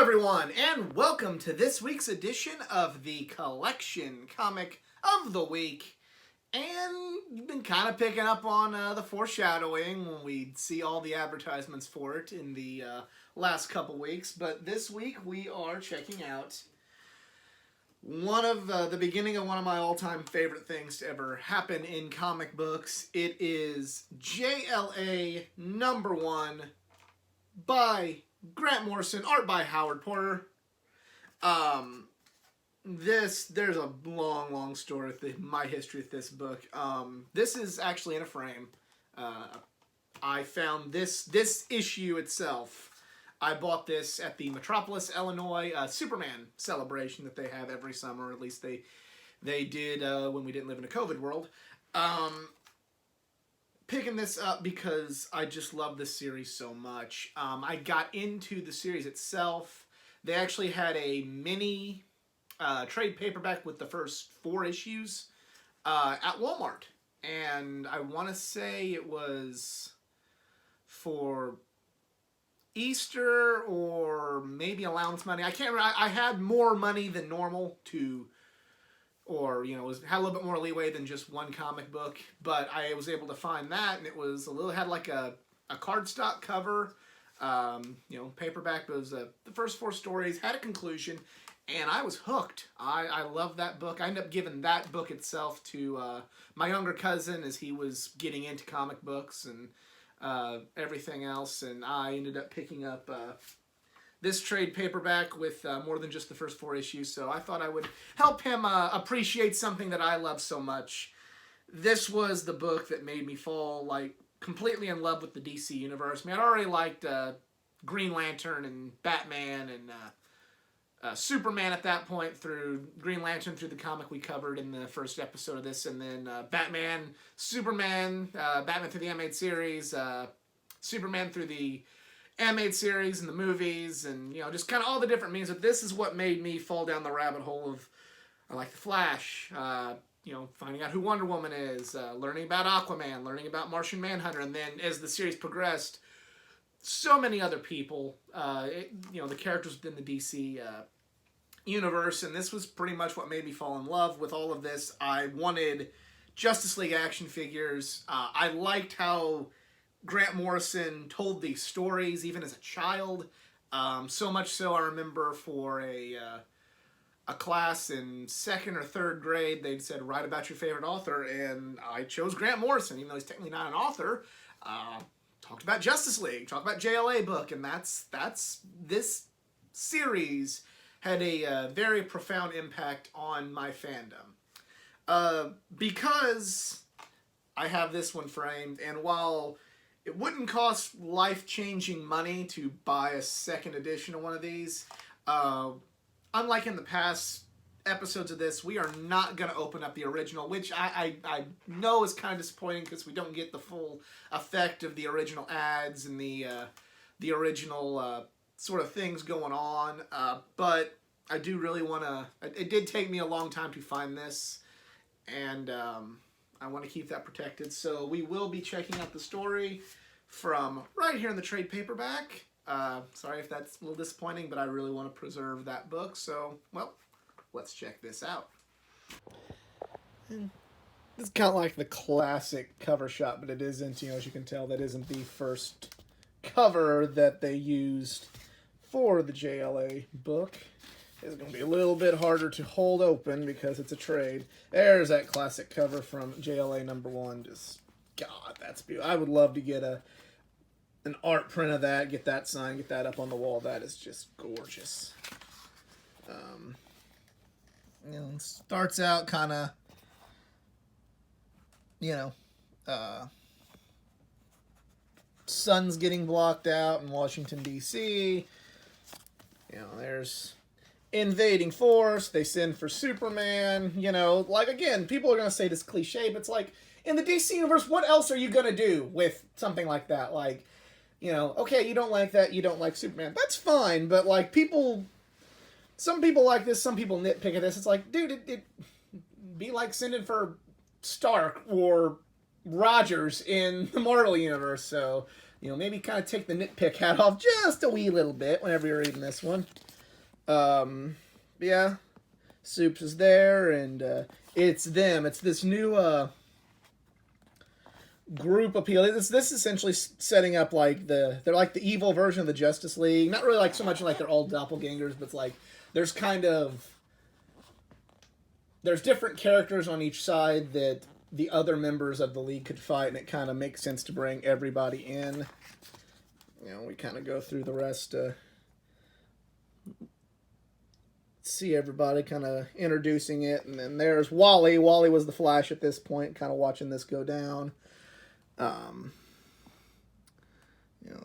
everyone, and welcome to this week's edition of the Collection Comic of the Week. And you've been kind of picking up on the foreshadowing when we see all the advertisements for it in the last couple weeks. But this week we are checking out one of the beginning of one of my all-time favorite things to ever happen in comic books. It is JLA #1 by Grant Morrison, art by Howard Porter. There's a long story with my history with this book. This is actually in a frame. I found this issue itself. I bought this at the Metropolis, Illinois Superman celebration that they have every summer. At least they did when we didn't live in a COVID world. Picking this up because I just love this series so much. I got into the series itself. They actually had a mini trade paperback with the first 4 issues at Walmart. And I want to say it was for Easter or maybe allowance money. I can't remember. I had more money than normal or, had a little bit more leeway than just one comic book. But I was able to find that, and it was had like a cardstock cover, paperback. But it was the first 4 stories, had a conclusion, and I was hooked. I love that book. I ended up giving that book itself to my younger cousin as he was getting into comic books and everything else. And I ended up picking up this trade paperback with more than just the first 4 issues, so I thought I would help him appreciate something that I love so much. This was the book that made me fall completely in love with the DC universe. I mean, I'd already liked Green Lantern and Batman and Superman at that point, through Green Lantern through the comic we covered in the first episode of this, and then Batman, Superman, Batman through the animated series, Superman through the animated series and the movies, and just kind of all the different means. But this is what made me fall down the rabbit hole of I like the Flash, finding out who Wonder Woman is, learning about Aquaman, learning about Martian Manhunter, and then as the series progressed, so many other people, the characters within the DC universe. And this was pretty much what made me fall in love with all of this. I wanted Justice League action figures. I liked how Grant Morrison told these stories even as a child. So much so I remember for a class in 2nd or 3rd grade, they'd said, write about your favorite author, and I chose Grant Morrison, even though he's technically not an author. Talked about Justice League, talked about JLA book, and that's this series had a very profound impact on my fandom. Because I have this one framed, and while it wouldn't cost life-changing money to buy a 2nd edition of one of these, unlike in the past episodes of this, we are not going to open up the original, which I know is kind of disappointing because we don't get the full effect of the original ads and the original sort of things going on. But I do really want to. It did take me a long time to find this, and I want to keep that protected. So we will be checking out the story from right here in the trade paperback. Sorry if that's a little disappointing, but I really want to preserve that book. So, well, let's check this out. It's kind of like the classic cover shot, but it isn't, as you can tell, that isn't the first cover that they used for the JLA book. It's going to be a little bit harder to hold open because it's a trade. There's that classic cover from JLA #1. Just, God, that's beautiful. I would love to get an art print of that, get that signed, get that up on the wall. That is just gorgeous. It starts out kind of, sun's getting blocked out in Washington, D.C. There's invading force. They send for Superman. Again, people are going to say this cliche, but it's like, in the DC universe, what else are you going to do with something like that? Okay, you don't like that, you don't like Superman. That's fine, but, some people like this, some people nitpick at this. It's like, dude, it'd be like sending for Stark or Rogers in the Marvel universe. So, maybe kind of take the nitpick hat off just a wee little bit whenever you're reading this one. Yeah, Soups is there, and it's them. It's this new group appeal. This is essentially setting up like they're like the evil version of the Justice League. Not really like so much like they're all doppelgangers, but it's like there's kind of there's different characters on each side that the other members of the league could fight, and it kind of makes sense to bring everybody in. You know, we kind of go through the rest. See everybody kind of introducing it, and then there's Wally. Wally was the Flash at this point, kind of watching this go down. You know,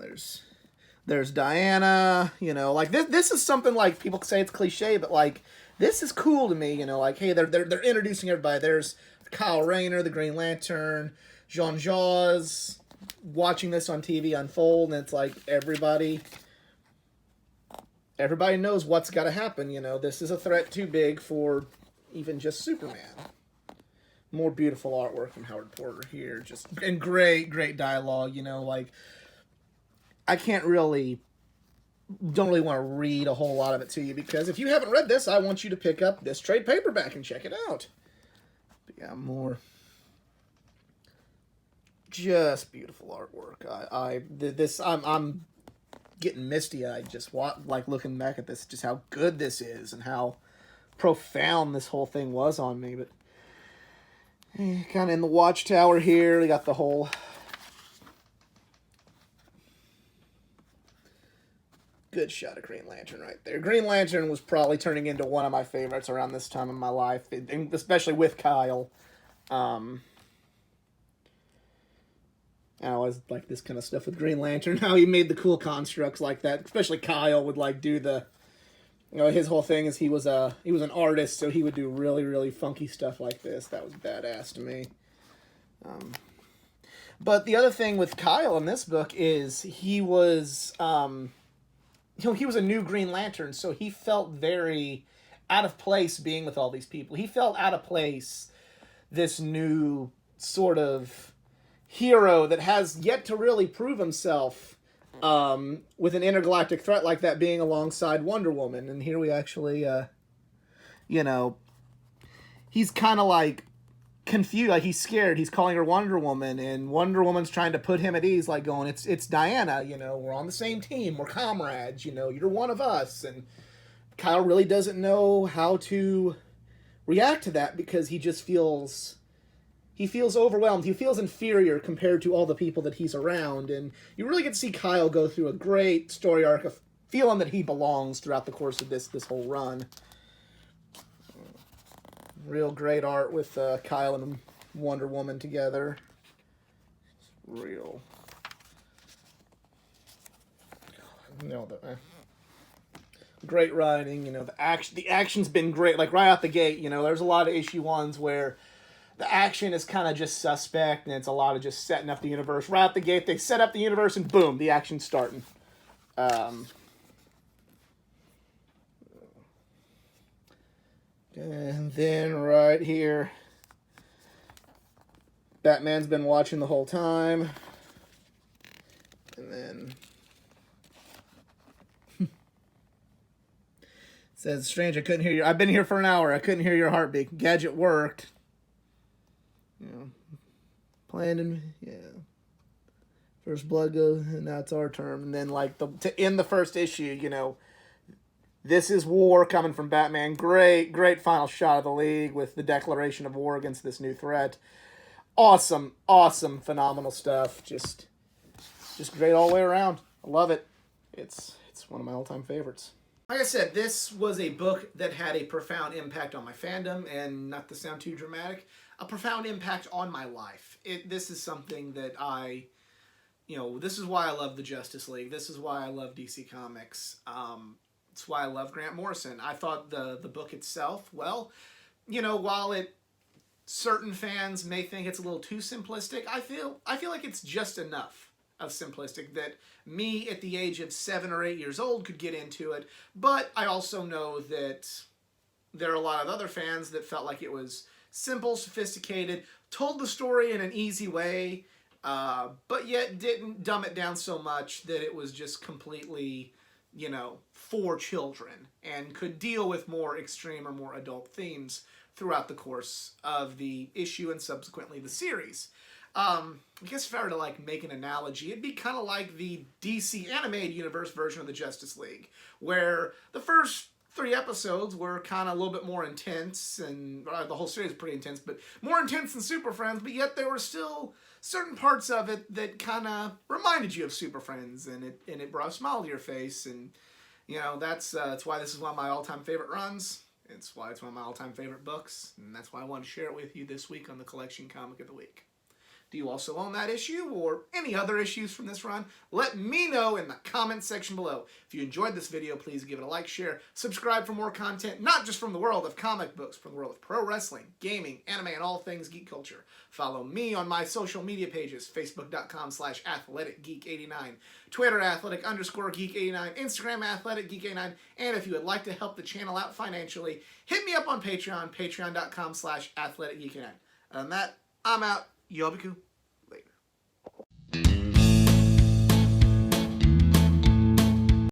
there's Diana. You know, like this is something like people say it's cliche, but like this is cool to me. You know, like hey, they're introducing everybody. There's Kyle Rayner, the Green Lantern, Jean Jaws, watching this on TV unfold, and it's like everybody knows what's got to happen. You know, this is a threat too big for even just Superman. More beautiful artwork from Howard Porter here, just and great dialogue. You know, like I don't really want to read a whole lot of it to you because if you haven't read this, I want you to pick up this trade paperback and check it out. But yeah, more just beautiful artwork. I'm getting misty-eyed just like looking back at this, just how good this is and how profound this whole thing was on me. But kind of in the Watchtower here, we got the whole good shot of Green Lantern right there. Green Lantern was probably turning into one of my favorites around this time in my life, especially with Kyle. I always like this kind of stuff with Green Lantern, how he made the cool constructs like that. Especially Kyle would like do the, you know, his whole thing is he was an artist, so he would do really funky stuff like this. That was badass to me. But the other thing with Kyle in this book is he was, he was a new Green Lantern, so he felt very out of place being with all these people. He felt out of place, this new sort of hero that has yet to really prove himself with an intergalactic threat like that being alongside Wonder Woman. And here we actually, you know, he's kind of like confused, like he's scared. He's calling her Wonder Woman, and Wonder Woman's trying to put him at ease, like going, it's Diana, you know, we're on the same team, we're comrades, you know, you're one of us. And Kyle really doesn't know how to react to that because he just feels overwhelmed. He feels inferior compared to all the people that he's around. And you really get to see Kyle go through a great story arc of feeling that he belongs throughout the course of this whole run. Real great art with Kyle and Wonder Woman together. Real. No, great writing. You know, the action's been great. Like right out the gate, you know, there's a lot of issue ones where the action is kind of just suspect, and it's a lot of just setting up the universe. Right out the gate, they set up the universe, and boom, the action's starting. And then right here, Batman's been watching the whole time. And then it says, strange, I couldn't hear you. I've been here for an hour. I couldn't hear your heartbeat. Gadget worked. You know, planned and yeah. First blood goes, and now it's our turn. And then, like, to end the first issue, you know, this is war coming from Batman. Great final shot of the League with the declaration of war against this new threat. Awesome, phenomenal stuff. Just great all the way around. I love it. It's one of my all-time favorites. Like I said, this was a book that had a profound impact on my fandom, and not to sound too dramatic, a profound impact on my life. This is something that this is why I love the Justice League. This is why I love DC Comics. It's why I love Grant Morrison. I thought the book itself, well, you know, while certain fans may think it's a little too simplistic, I feel like it's just enough of simplistic that me at the age of 7 or 8 years old could get into it. But I also know that there are a lot of other fans that felt like it was simple, sophisticated, told the story in an easy way, but yet didn't dumb it down so much that it was just completely you know, for children and could deal with more extreme or more adult themes throughout the course of the issue and subsequently the series. I guess if I were to like make an analogy, it'd be kind of like the DC animated universe version of the Justice League, where the first 3 episodes were kind of a little bit more intense, and the whole series is pretty intense, but more intense than Super Friends, but yet there were still certain parts of it that kind of reminded you of Super Friends, and it brought a smile to your face, and you know, that's why this is one of my all-time favorite runs. It's why it's one of my all-time favorite books, and that's why I wanted to share it with you this week on the Collection Comic of the Week. Do you also own that issue or any other issues from this run? Let me know in the comments section below. If you enjoyed this video, please give it a like, share, subscribe for more content, not just from the world of comic books, from the world of pro wrestling, gaming, anime, and all things geek culture. Follow me on my social media pages, facebook.com/athleticgeek89, Twitter athletic_geek89, Instagram athleticgeek89, and if you would like to help the channel out financially, hit me up on Patreon, patreon.com/athleticgeek89. Other than that, I'm out. Yobiku.